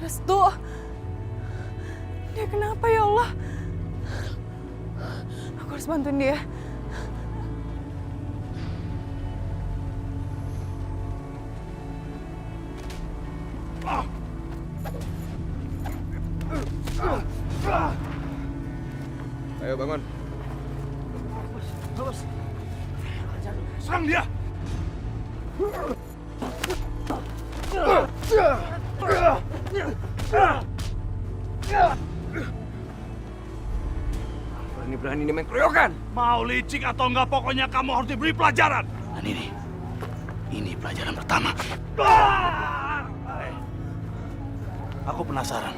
Restu, dia kenapa ya Allah? Aku harus bantuin dia. Ayo bangun. Terus. Serang dia. Berani-berani ini main keroyokan. Mau licik atau enggak, pokoknya kamu harus diberi pelajaran. Dan ini pelajaran pertama. Aku penasaran.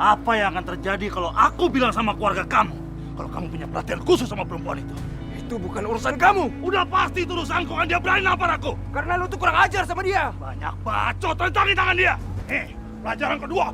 Apa yang akan terjadi kalau aku bilang sama keluarga kamu kalau kamu punya perhatian khusus sama perempuan itu? Itu bukan urusan kamu. Udah pasti itu urusanku, kan dia berani nampar aku. Karena lu tuh kurang ajar sama dia. Banyak bacot, tentangin tangan dia. Pelajaran kedua.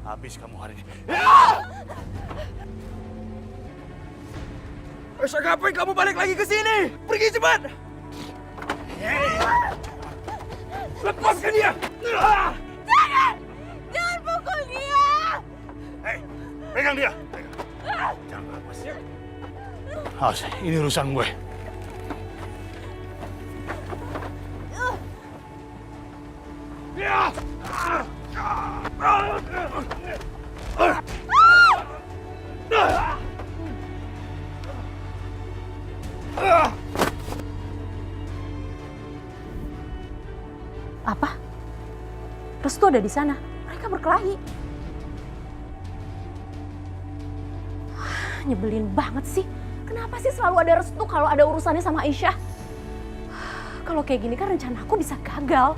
Habis kamu hari ini. Masa ngapain kamu balik lagi ke sini? Pergi cepat! Lepaskan dia! Jangan! Jangan pukul dia! Hei, pegang dia. Jangan lepas. Awas, ini urusan gue. Apa? Restu ada di sana. Mereka berkelahi. Nyebelin banget sih. Kenapa sih selalu ada Restu kalau ada urusannya sama Aisyah? Kalau kayak gini kan rencana aku bisa gagal.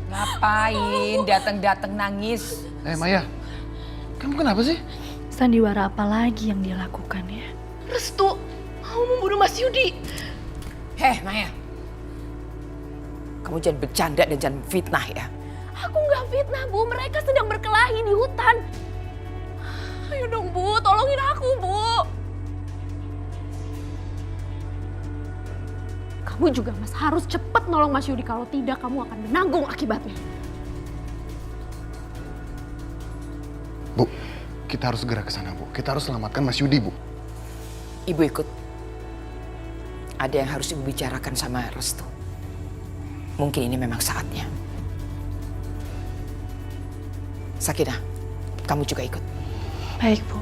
Ngapain datang-datang nangis? Maya, kamu kenapa sih? Sandiwara apa lagi yang dia lakukan ya? Restu mau membunuh Mas Yudi. Heh, Maya. Kamu jangan bercanda dan jangan fitnah ya. Aku nggak fitnah, Bu. Mereka sedang berkelahi di hutan. Ayo dong, Bu. Tolongin aku, Bu. Kamu juga, Mas, harus cepat nolong Mas Yudi. Kalau tidak, kamu akan menanggung akibatnya. Bu, kita harus segera ke sana, Bu. Kita harus selamatkan Mas Yudi, Bu. Ibu ikut. Ada yang harus ibu bicarakan sama Restu. Mungkin ini memang saatnya. Sakinah, kamu juga ikut. Baik, Bu.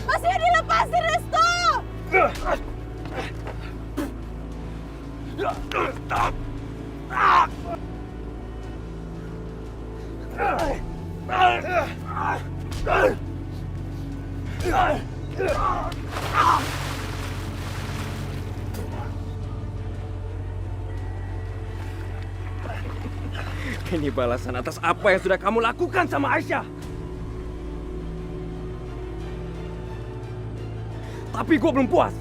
Mas Yudi, lepasin Restu! Ini balasan atas apa yang sudah kamu lakukan sama Aisyah. Tapi gue belum puas.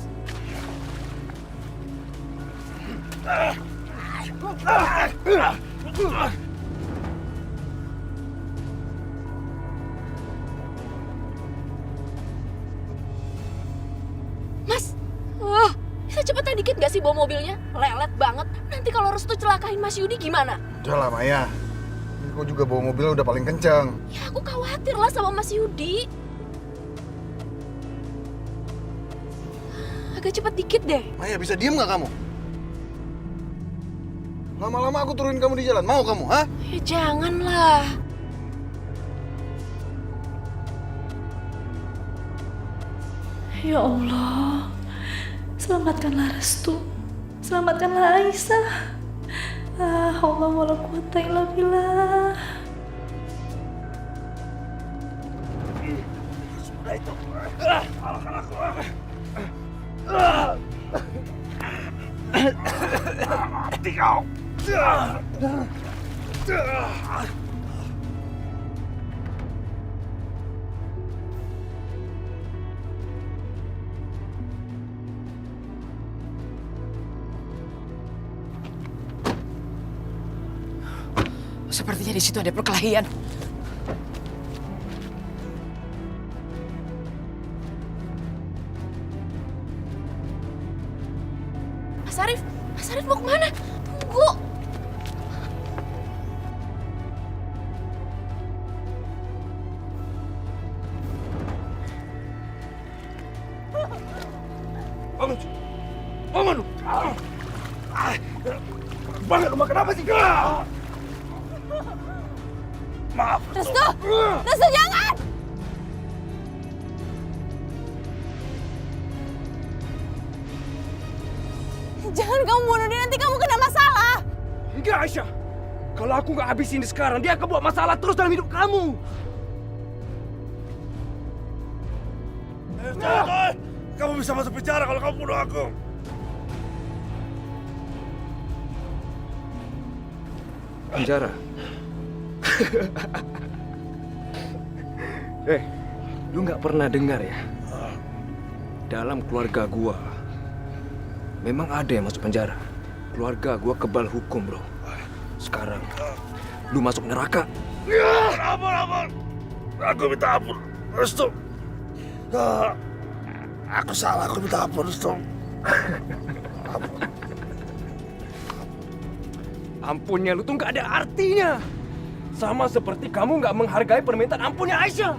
Mas, bisa cepetan dikit gak sih bawa mobilnya? Lelet banget. Nanti kalau Restu celakain Mas Yudi gimana? Udah lah, Maya. Kau juga bawa mobilnya udah paling kencang. Ya aku khawatir lah sama Mas Yudi. Agak cepet dikit deh. Maya, bisa diem nggak kamu? Lama-lama aku turunin kamu di jalan. Mau kamu, ha? Ya janganlah. Ya Allah, selamatkanlah Restu, selamatkanlah Aisyah. Allah wala quwata illa billah. Sepertinya di situ ada perkelahian. Mas Arif mau kemana? Tunggu. Bangun! Bangun! Bangun, rumah kenapa sih? Maaf. Restu! Restu jangan! Jangan kamu bunuh dia, nanti kamu kena masalah. Enggak, Aisyah. Kalau aku nggak habisin ini sekarang, dia akan buat masalah terus dalam hidup kamu. Kamu bisa masuk penjara kalau kamu bunuh aku. Penjara? Lu nggak pernah dengar ya? Dalam keluarga gua, memang ada yang masuk penjara. Keluarga gua kebal hukum, bro. Sekarang, lu masuk neraka. Ampun. Aku minta ampun, Restu. Aku salah, aku minta ampun, Restu. Ampunnya lu tuh nggak ada artinya. Sama seperti kamu nggak menghargai permintaan ampunnya Aisyah.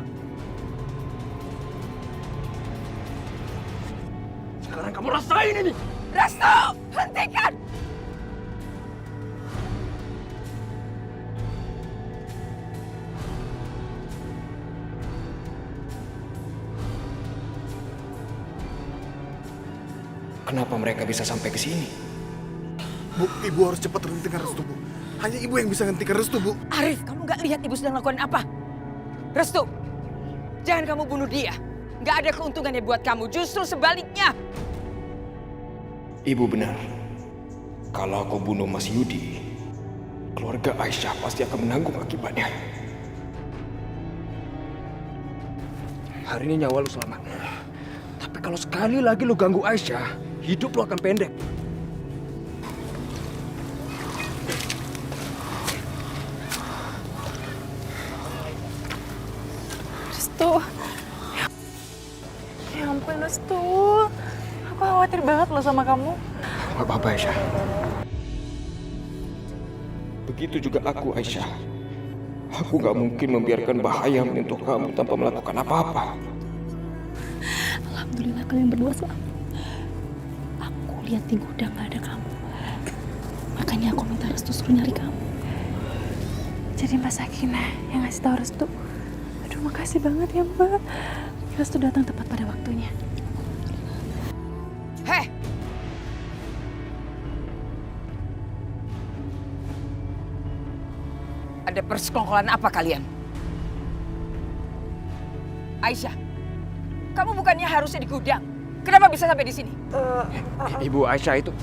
Sekarang kamu rasain ini. Restu, hentikan! Kenapa mereka bisa sampai ke sini? Bu, ibu harus cepat hentikan Restu, Bu. Hanya ibu yang bisa hentikan Restu, Bu. Arif, kamu nggak lihat ibu sedang lakukan apa? Restu, jangan kamu bunuh dia. Nggak ada keuntungannya buat kamu, justru sebaliknya. Ibu benar. Kalau aku bunuh Mas Yudi, keluarga Aisyah pasti akan menanggung akibatnya. Hari ini nyawa lu selamat. Tapi kalau sekali lagi lu ganggu Aisyah, hidup lu akan pendek. Restu. Ya ampun, Restu. Aku khawatir banget loh sama kamu. Gak apa-apa, Aisyah. Begitu juga aku, Aisyah. Aku gak mungkin membiarkan bahaya menyentuh kamu tanpa melakukan apa-apa. Alhamdulillah kalian berdua selamat. Aku lihat di gudang gak ada kamu. Makanya aku minta Restu suruh nyari kamu. Jadi Mbak Sakinah yang ngasih tahu Restu. Aduh, makasih banget ya Mbak. Restu datang tepat pada waktunya. Heh! Ada persekongkolan apa kalian? Aisyah, kamu bukannya harusnya di gudang. Kenapa bisa sampai di sini? Ibu Aisyah itu...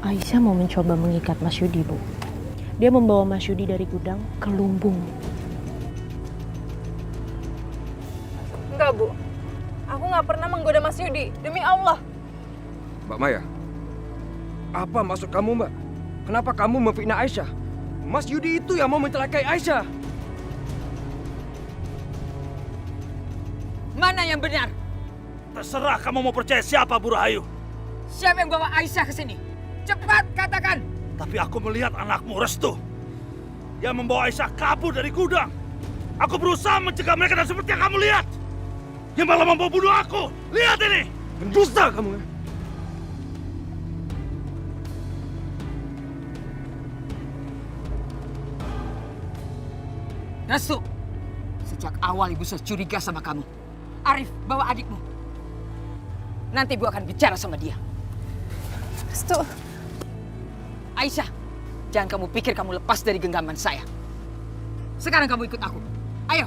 Aisyah mau mencoba mengikat Mas Yudi, Bu. Dia membawa Mas Yudi dari gudang ke lumbung. Enggak, Bu. Aku nggak pernah menggoda Mas Yudi. Demi Allah. Mbak Maya, apa maksud kamu, Mbak? Kenapa kamu memfitnah Aisyah? Mas Yudi itu yang mau mencelakai Aisyah. Mana yang benar? Terserah kamu mau percaya siapa, Bu Rahayu. Siapa yang bawa Aisyah ke sini? Cepat katakan! Tapi aku melihat anakmu, Restu. Yang membawa Aisyah kabur dari gudang. Aku berusaha mencegah mereka dan seperti yang kamu lihat. Yang malah membawa bunuh aku. Lihat ini! Pendusta kamu, ya? Restu, sejak awal ibu sudah curiga sama kamu. Arif, bawa adikmu. Nanti ibu akan bicara sama dia. Restu. Aisyah, jangan kamu pikir kamu lepas dari genggaman saya. Sekarang kamu ikut aku. Ayo.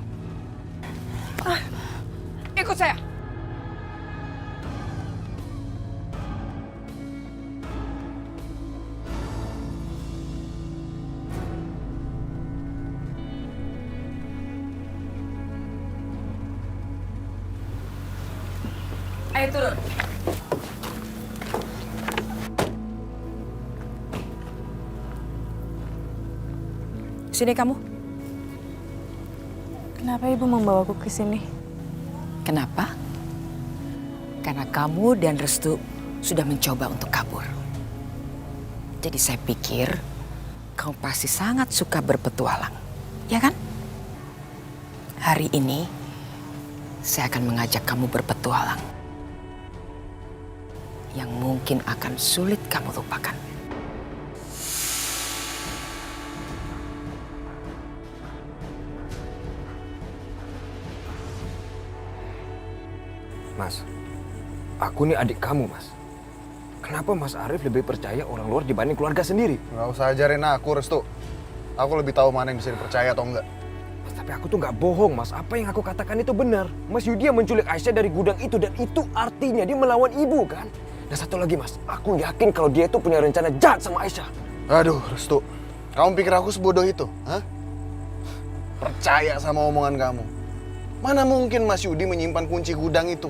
Ikut saya. Ayo turun. Sini kamu. Kenapa ibu membawaku ke sini? Kenapa? Karena kamu dan Restu sudah mencoba untuk kabur. Jadi saya pikir kamu pasti sangat suka berpetualang, ya kan? Hari ini saya akan mengajak kamu berpetualang yang mungkin akan sulit kamu lupakan. Mas, aku nih adik kamu, Mas. Kenapa Mas Arif lebih percaya orang luar dibanding keluarga sendiri? Nggak usah ajarin aku, Restu. Aku lebih tahu mana yang bisa dipercaya atau enggak. Mas, tapi aku tuh nggak bohong, Mas. Apa yang aku katakan itu benar. Mas Yudi yang menculik Aisyah dari gudang itu, dan itu artinya dia melawan ibu, kan? Dan satu lagi, Mas. Aku yakin kalau dia itu punya rencana jahat sama Aisyah. Aduh, Restu. Kamu pikir aku sebodoh itu? Hah? Percaya sama omongan kamu. Mana mungkin Mas Yudi menyimpan kunci gudang itu?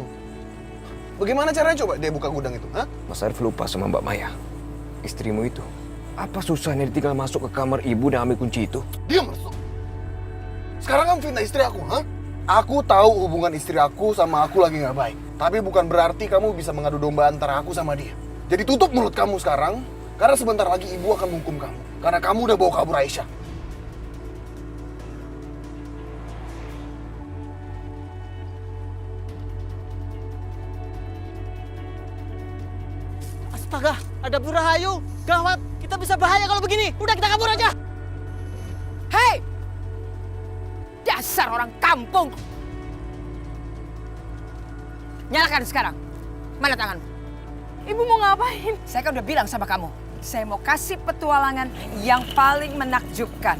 Bagaimana caranya coba dia buka gudang itu? Hah? Mas Arif lupa sama Mbak Maya, istrimu itu. Apa susahnya ditinggal masuk ke kamar ibu dan ambil kunci itu? Diam, Restu. Sekarang kamu fitnah istri aku, hah? Aku tahu hubungan istri aku sama aku lagi nggak baik. Tapi bukan berarti kamu bisa mengadu domba antara aku sama dia. Jadi tutup mulut kamu sekarang, karena sebentar lagi ibu akan menghukum kamu. Karena kamu udah bawa kabur Aisyah. Astaga, ada Bu Rahayu. Gawat, kita bisa bahaya kalau begini. Udah, kita kabur aja. Hei! Dasar orang kampung! Nyalakan sekarang. Mana tanganmu? Ibu mau ngapain? Saya kan udah bilang sama kamu. Saya mau kasih petualangan yang paling menakjubkan.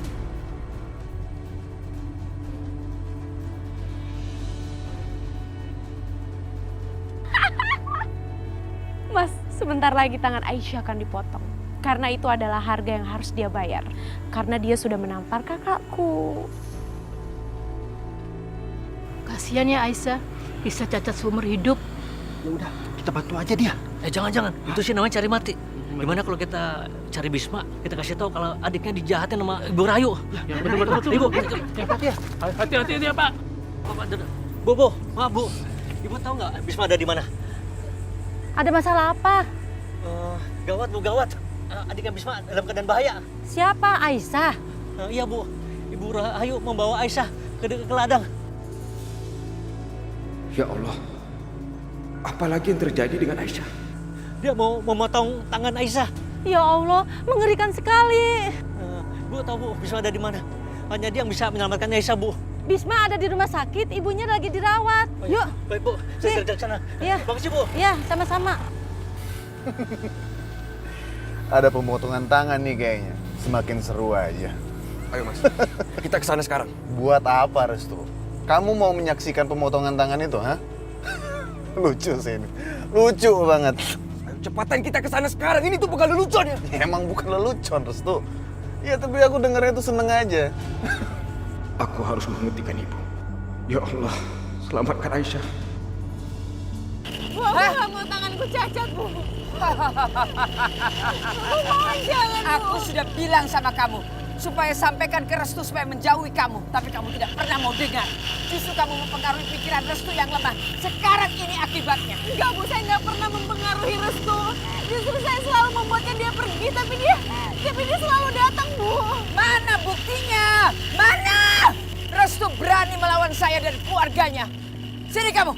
Mas, sebentar lagi tangan Aisyah akan dipotong. Karena itu adalah harga yang harus dia bayar. Karena dia sudah menampar kakakku. Kasihan ya Aisyah, bisa cacat seumur hidup. Ya udah, kita bantu aja dia. Jangan-jangan, itu sih namanya cari mati. Gimana kalau kita cari Bisma, kita kasih tahu kalau adiknya dijahatin sama Ibu Rahayu. Ya, betul. Ibu, hati-hati dia, Pak. Bu, maaf Bu. Ibu tahu nggak Bisma ada di mana? Ada masalah apa? Gawat Bu, gawat. Adiknya Bisma dalam keadaan bahaya. Siapa? Aisyah? Iya Bu, Ibu Rahayu membawa Aisyah ke ladang. Ya Allah, apalagi yang terjadi dengan Aisyah? Dia mau memotong tangan Aisyah. Ya Allah, mengerikan sekali. Bu tahu Bu, Bisma ada di mana? Hanya dia yang bisa menyelamatkan Aisyah Bu. Bisma ada di rumah sakit, ibunya lagi dirawat. Oh, iya. Yuk. Baik Bu, saya kerja ke sana. Iya. Makasih Bu. Iya, sama-sama. Ada pemotongan tangan nih kayaknya. Semakin seru aja. Ayo Mas, kita ke sana sekarang. Buat apa, Restu? Kamu mau menyaksikan pemotongan tangan itu, hah? Lucu sih ini. Lucu banget. Ayo cepatan kita ke sana sekarang. Ini tuh bukan lelucon ya. Emang bukan lelucon, Restu. Ya, tapi aku dengarnya itu seneng aja. Aku harus menghentikan ibu. Ya Allah, selamatkan Aisyah. Bu, aku nggak mau tanganku cacat, Bu. Mohon jangan, Bu. Aku sudah bilang sama kamu supaya sampaikan ke Restu supaya menjauhi kamu, tapi kamu tidak pernah mau dengar. Justru kamu mempengaruhi pikiran Restu yang lemah. Sekarang ini akibatnya. Enggak, Bu, saya nggak pernah mempengaruhi Restu. Justru saya selalu membuatnya dia pergi, tapi dia selalu datang, Bu. Mana buktinya? Mana? Restu berani melawan saya dan keluarganya. Sini kamu.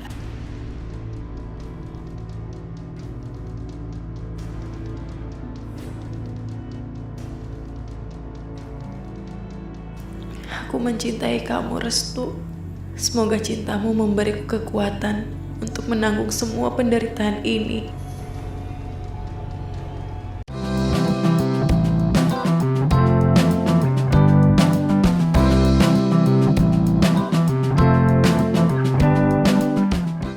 Aku mencintai kamu, Restu. Semoga cintamu memberiku kekuatan untuk menanggung semua penderitaan ini.